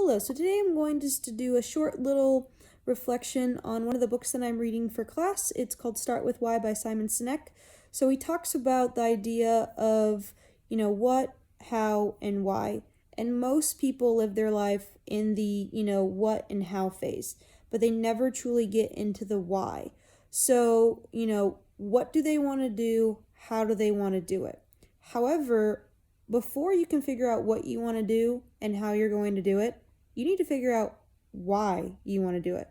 Hello, so today I'm going just to do a short little reflection on one of the books that I'm reading for class. It's called Start With Why by Simon Sinek. So he talks about the idea of, what, how, and why. And most people live their life in the, what and how phase, but they never truly get into the why. So, what do they want to do? How do they want to do it? However, before you can figure out what you want to do and how you're going to do it, you need to figure out why you want to do it.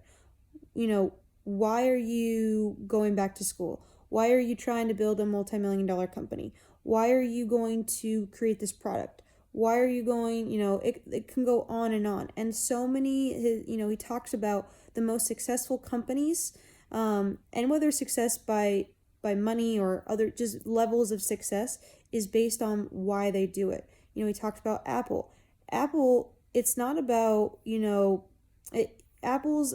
Why are you going back to school? Why are you trying to build a multi-million-dollar company? Why are you going to create this product? Why are you going, it can go on and on. And so many, he talks about the most successful companies, and whether success by money or other just levels of success is based on why they do it. He talked about Apple. Apple, it's not about, Apple's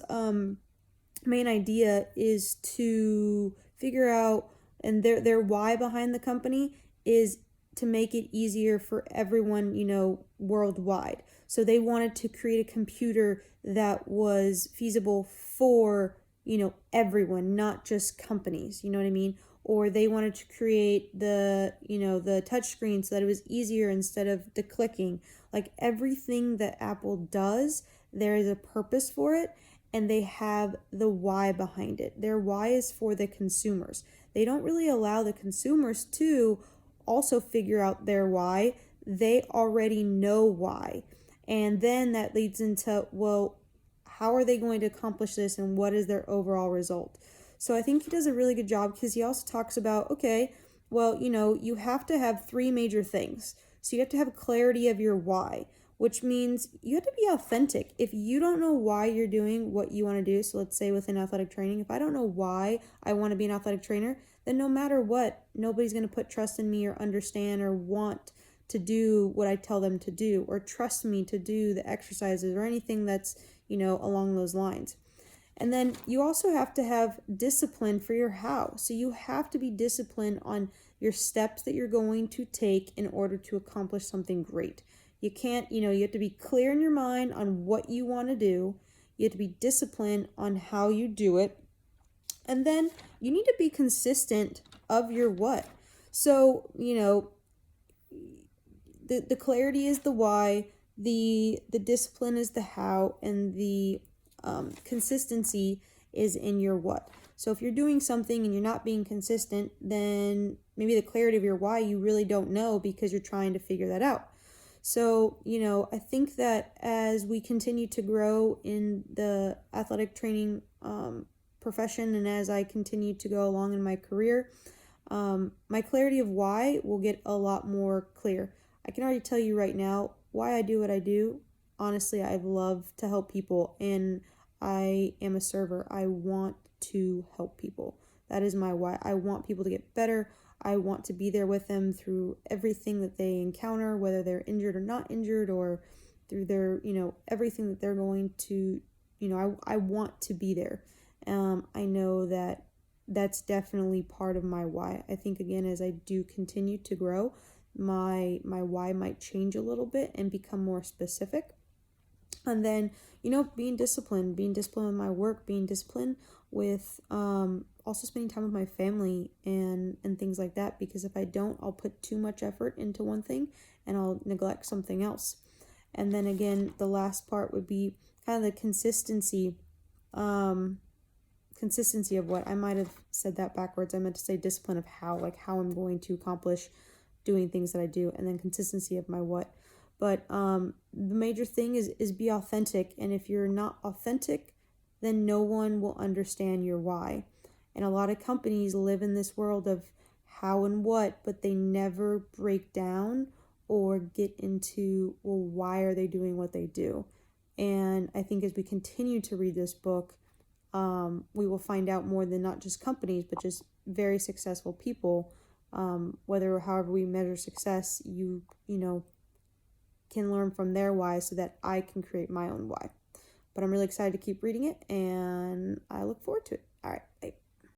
main idea is to figure out, and their why behind the company is to make it easier for everyone, worldwide. So they wanted to create a computer that was feasible for, everyone, not just companies, you know what I mean? Or they wanted to create the touch screen so that it was easier instead of the clicking. Like everything that Apple does, there is a purpose for it, and they have the why behind it. Their why is for the consumers. They don't really allow the consumers to also figure out their why. They already know why. And then that leads into, well, how are they going to accomplish this and what is their overall result? So I think he does a really good job because he also talks about, okay, well, you have to have three major things. So you have to have clarity of your why, which means you have to be authentic. If you don't know why you're doing what you want to do, so let's say within athletic training, if I don't know why I want to be an athletic trainer, then no matter what, nobody's going to put trust in me or understand or want to do what I tell them to do or trust me to do the exercises or anything that's, along those lines. And then you also have to have discipline for your how. So you have to be disciplined on your steps that you're going to take in order to accomplish something great. You can't, you have to be clear in your mind on what you want to do. You have to be disciplined on how you do it. And then you need to be consistent of your what. So, the clarity is the why, the discipline is the how, and the consistency is in your what. So if you're doing something and you're not being consistent, then maybe the clarity of your why you really don't know because you're trying to figure that out. So, I think that as we continue to grow in the athletic training profession and as I continue to go along in my career, my clarity of why will get a lot more clear. I can already tell you right now why I do what I do. Honestly, I love to help people and I am a server. I want to help people. That is my why. I want people to get better. I want to be there with them through everything that they encounter, whether they're injured or not injured, or through their, everything that they're going to, I want to be there. I know that that's definitely part of my why. I think, again, as I do continue to grow, my why might change a little bit and become more specific. And then, being disciplined with my work, being disciplined with also spending time with my family and things like that. Because if I don't, I'll put too much effort into one thing and I'll neglect something else. And then again, the last part would be kind of the consistency of what I might have said that backwards. I meant to say discipline of how, like how I'm going to accomplish doing things that I do, and then consistency of my what. But the major thing is be authentic. And if you're not authentic, then no one will understand your why. And a lot of companies live in this world of how and what, but they never break down or get into, well, why are they doing what they do? And I think as we continue to read this book, we will find out more than not just companies, but just very successful people. However we measure success, you can learn from their why so that I can create my own why. But I'm really excited to keep reading it, and I look forward to it.